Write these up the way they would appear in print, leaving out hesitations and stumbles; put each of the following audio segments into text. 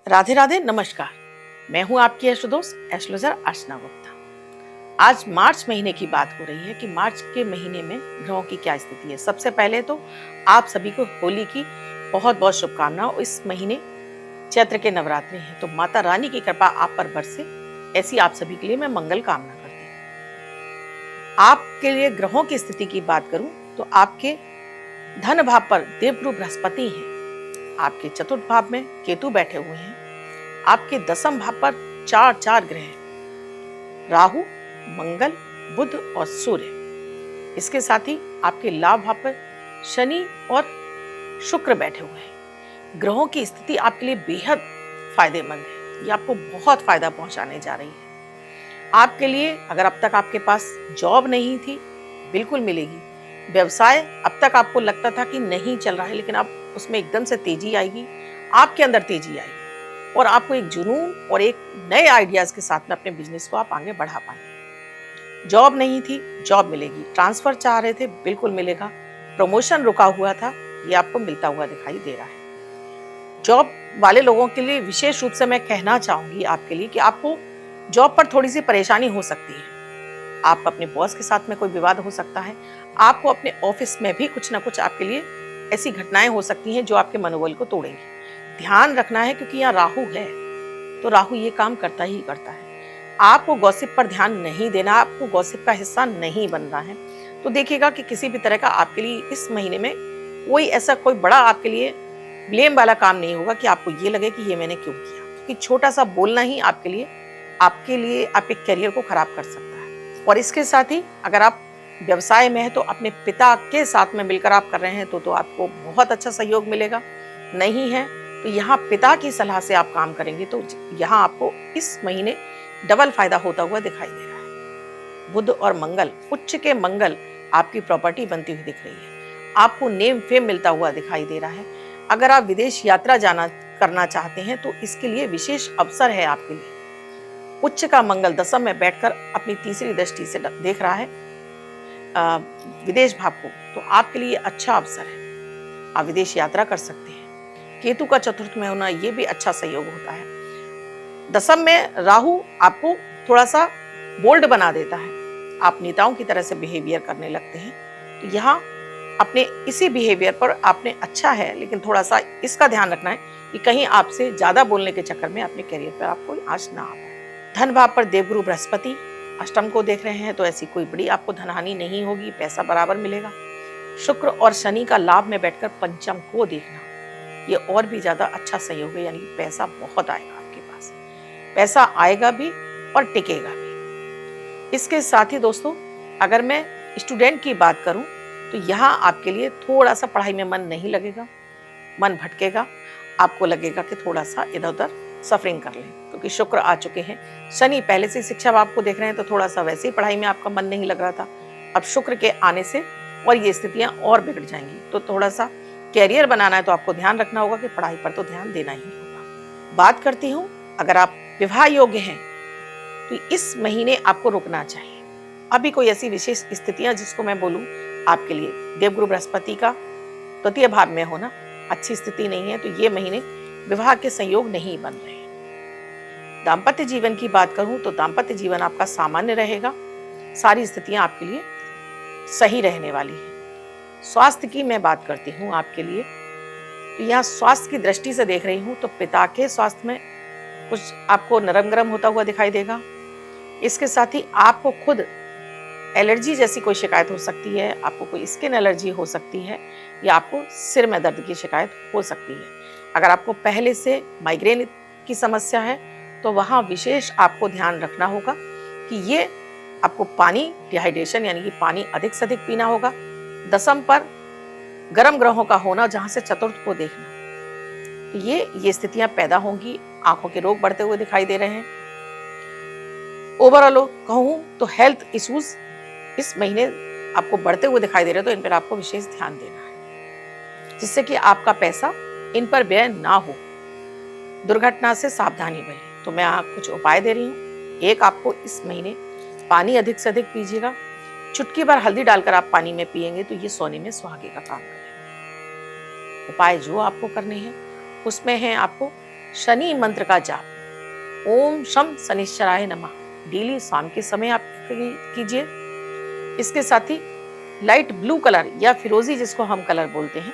राधे राधे, नमस्कार। मैं हूं आपकी एस्ट्रोदोस्त एस्ट्रोलॉजर अर्चना गुप्ता। आज मार्च महीने की बात हो रही है कि मार्च के महीने में ग्रहों की क्या स्थिति है। सबसे पहले तो आप सभी को होली की बहुत बहुत शुभकामनाएं। इस महीने चैत्र के नवरात्रि हैं, तो माता रानी की कृपा आप पर बरसे, ऐसी आप सभी के लिए मैं मंगल कामना करती हूँ। आपके लिए ग्रहों की स्थिति की बात करूं तो आपके धन भाव पर देवगुरु बृहस्पति हैं, आपके चतुर्थ भाव में केतु बैठे हुए हैं, आपके दसम भाव पर चार ग्रह हैं, राहु, मंगल, बुध और सूर्य। इसके साथ ही आपके लाभ भाव पर शनि और शुक्र बैठे हुए हैं। ग्रहों की स्थिति आपके लिए बेहद फायदेमंद है, ये आपको बहुत फायदा पहुंचाने जा रही है। आपके लिए अगर अब तक आपके पास जॉब नहीं थी, बिल्कुल मिलेगी। व्यवसाय अब तक आपको लगता था कि नहीं चल रहा है, लेकिन अब उसमें एकदम से तेजी आएगी, आपके अंदर तेजी आएगी और आपको एक जुनून और एक नए आइडियाज के साथ में अपने बिजनेस को आप आगे बढ़ा पाएंगे। जॉब नहीं थी, जॉब मिलेगी। ट्रांसफर चाह रहे थे, बिल्कुल मिलेगा। प्रमोशन रुका हुआ था, ये आपको मिलता हुआ दिखाई दे रहा है। जॉब वाले लोगों के लिए विशेष रूप से मैं कहना चाहूंगी आपके लिए कि आपको जॉब पर थोड़ी सी परेशानी हो सकती है। आप अपने बॉस के साथ में कोई विवाद हो सकता है। आपको अपने ऑफिस में भी कुछ ना कुछ आपके लिए ऐसी घटनाएं हो सकती हैं जो आपके मनोबल को तोड़ेंगी। ध्यान रखना है, क्योंकि यहाँ राहु है, तो राहु ये काम करता ही करता है। आपको गॉसिप पर ध्यान नहीं देना, आपको गॉसिप का हिस्सा नहीं बनना है। तो देखिएगा कि किसी भी तरह का आपके लिए इस महीने में कोई बड़ा आपके लिए ब्लेम वाला काम नहीं होगा कि आपको ये लगे कि ये मैंने क्यों किया, क्योंकि छोटा सा बोलना ही आपके लिए आपके करियर को खराब कर सकता है। और इसके साथ ही अगर आप व्यवसाय में है तो अपने पिता के साथ में मिलकर आप कर रहे हैं तो आपको बहुत अच्छा सहयोग मिलेगा। नहीं है तो यहाँ पिता की सलाह से आप काम करेंगे तो यहाँ आपको इस महीने डबल फायदा होता हुआ दिखाई दे रहा है। बुध और मंगल, उच्च के मंगल आपकी प्रॉपर्टी बनती हुई दिख रही है। आपको नेम फेम मिलता हुआ दिखाई दे रहा है। अगर आप विदेश यात्रा करना चाहते हैं तो इसके लिए विशेष अवसर है आपके लिए। उच्च का मंगल दसम में बैठकर अपनी तीसरी दृष्टि से देख रहा है विदेश भाव को, तो आपके लिए अच्छा अवसर है। आप विदेश यात्रा कर सकते हैं। केतु का चतुर्थ में होना, यह भी अच्छा सहयोग होता है। दसम में राहु आपको थोड़ा सा बोल्ड बना देता है, आप नेताओं की तरह से बिहेवियर करने लगते हैं। तो यहाँ अपने इसी बिहेवियर पर आपने अच्छा है, लेकिन थोड़ा सा इसका ध्यान रखना है कि कहीं आपसे ज्यादा बोलने के चक्कर में अपने करियर पर आपको आंच ना आ पाए। धन भाव पर देवगुरु बृहस्पति अष्टम को देख रहे हैं, तो ऐसी कोई बड़ी आपको धनहानि नहीं होगी, पैसा बराबर मिलेगा। शुक्र और शनि का लाभ में बैठकर पंचम को देखना, ये और भी ज्यादा अच्छा सहयोग है, यानी पैसा बहुत आएगा आपके पास। पैसा आएगा भी और टिकेगा भी। इसके साथ ही दोस्तों, अगर मैं स्टूडेंट की बात करूं तो यहाँ आपके लिए थोड़ा सा पढ़ाई में मन नहीं लगेगा, मन भटकेगा। आपको लगेगा कि थोड़ा सा इधर उधर सफरिंग कर लें, क्योंकि शुक्र आ चुके हैं। शनि पहले से शिक्षा आपको देख रहे हैं, तो थोड़ा सा वैसे ही पढ़ाई में आपका मन नहीं लग रहा था। अब शुक्र के आने से और ये स्थितियां और बिगड़ जाएंगी, तो थोड़ा सा कैरियर बनाना है तो आपको ध्यान रखना होगा कि पढ़ाई पर तो ध्यान देना ही होगा। बात करती हूँ, अगर आप विवाह योग्य हैं तो इस महीने आपको रुकना चाहिए। अभी कोई ऐसी विशेष स्थितियां जिसको मैं बोलूँ आपके लिए, देवगुरु बृहस्पति का तृतीय भाव में होना अच्छी स्थिति नहीं है, तो ये महीने विवाह के संयोग नहीं बन रहे हैं। दाम्पत्य जीवन की बात करूं तो दाम्पत्य जीवन आपका सामान्य रहेगा, सारी स्थितियां आपके लिए सही रहने वाली हैं। स्वास्थ्य की मैं बात करती हूं आपके लिए, तो यहाँ स्वास्थ्य की दृष्टि से देख रही हूं तो पिता के स्वास्थ्य में कुछ आपको नरम गरम होता हुआ दिखाई देगा। इसके साथ ही आपको खुद एलर्जी जैसी कोई शिकायत हो सकती है, आपको कोई स्किन एलर्जी हो सकती है, या आपको सिर में दर्द की शिकायत हो सकती है। अगर आपको पहले से माइग्रेन की समस्या है तो वहाँ विशेष आपको ध्यान रखना होगा कि ये आपको पानी डिहाइड्रेशन यानी कि पानी अधिक से अधिक पीना होगा। दसम पर गर्म ग्रहों का होना, जहाँ से चतुर्थ को देखना, तो ये स्थितियां पैदा होंगी। आंखों के रोग बढ़ते हुए दिखाई दे रहे हैं। ओवरऑल कहूँ तो हेल्थ इश्यूज इस महीने आपको बढ़ते हुए दिखाई दे रहे हैं, तो इन पर आपको विशेष ध्यान देना है, जिससे कि आपका पैसा इन पर व्यय ना हो। दुर्घटना से सावधानी बने, तो मैं कुछ उपाय दे रही हूँ। एक, आपको इस महीने पानी अधिक से अधिक पीजिएगा। चुटकी भर हल्दी डालकर आप पानी में पिएंगे तो ये सोने में सुहागे का काम करेगा। उपाय जो आपको करने हैं उसमें है आपको शनि मंत्र का जाप ओम शम शनिश्चराय नमः डेली शाम के समय आप कीजिए। इसके साथ ही लाइट ब्लू कलर या फिरोजी जिसको हम कलर बोलते हैं,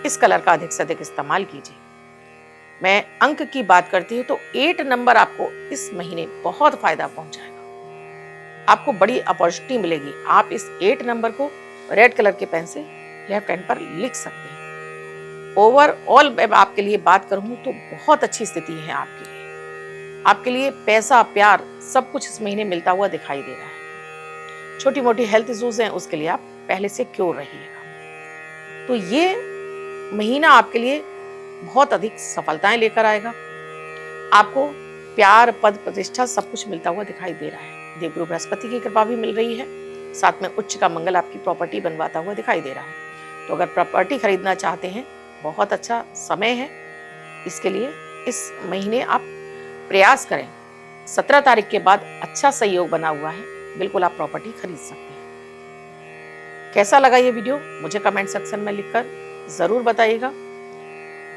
इस कलर का अधिक से अधिक इस्तेमाल कीजिए। मैं अंक की बात करती हूँ तो 8 नंबर आपको इस महीने बहुत फायदा पहुंचाएगा। आपको बड़ी अपॉर्चुनिटी मिलेगी। आप इस 8 नंबर को रेड कलर के पेन से लेफ्ट हैंड पर लिख सकते हैं। ओवरऑल मैं आपके लिए बात करूँ तो बहुत अच्छी स्थिति है आपके लिए। आपके लिए पैसा, प्यार सब कुछ इस महीने मिलता हुआ दिखाई दे रहा है। छोटी मोटी हेल्थ इश्यूज हैं, उसके लिए आप पहले से क्योर रहिएगा। तो ये महीना आपके लिए बहुत अधिक सफलताएं लेकर आएगा। आपको प्यार, पद, प्रतिष्ठा सब कुछ मिलता हुआ दिखाई दे रहा है। देवगुरु बृहस्पति की कृपा भी मिल रही है। साथ में उच्च का मंगल आपकी प्रॉपर्टी बनवाता हुआ दिखाई दे रहा है। तो अगर प्रॉपर्टी खरीदना चाहते हैं, बहुत अच्छा समय है इसके लिए। इस महीने आप प्रयास करें। 17 तारीख के बाद अच्छा सहयोग बना हुआ है, बिल्कुल आप प्रॉपर्टी खरीद सकते हैं। कैसा लगा ये वीडियो मुझे कमेंट सेक्शन में लिखकर जरूर बताइएगा।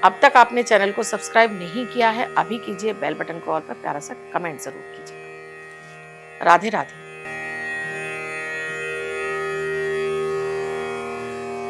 अब तक आपने चैनल को सब्सक्राइब नहीं किया है, अभी कीजिए। बेल बटन को ऑल पर प्यारा सा कमेंट जरूर कीजिएगा। राधे राधे।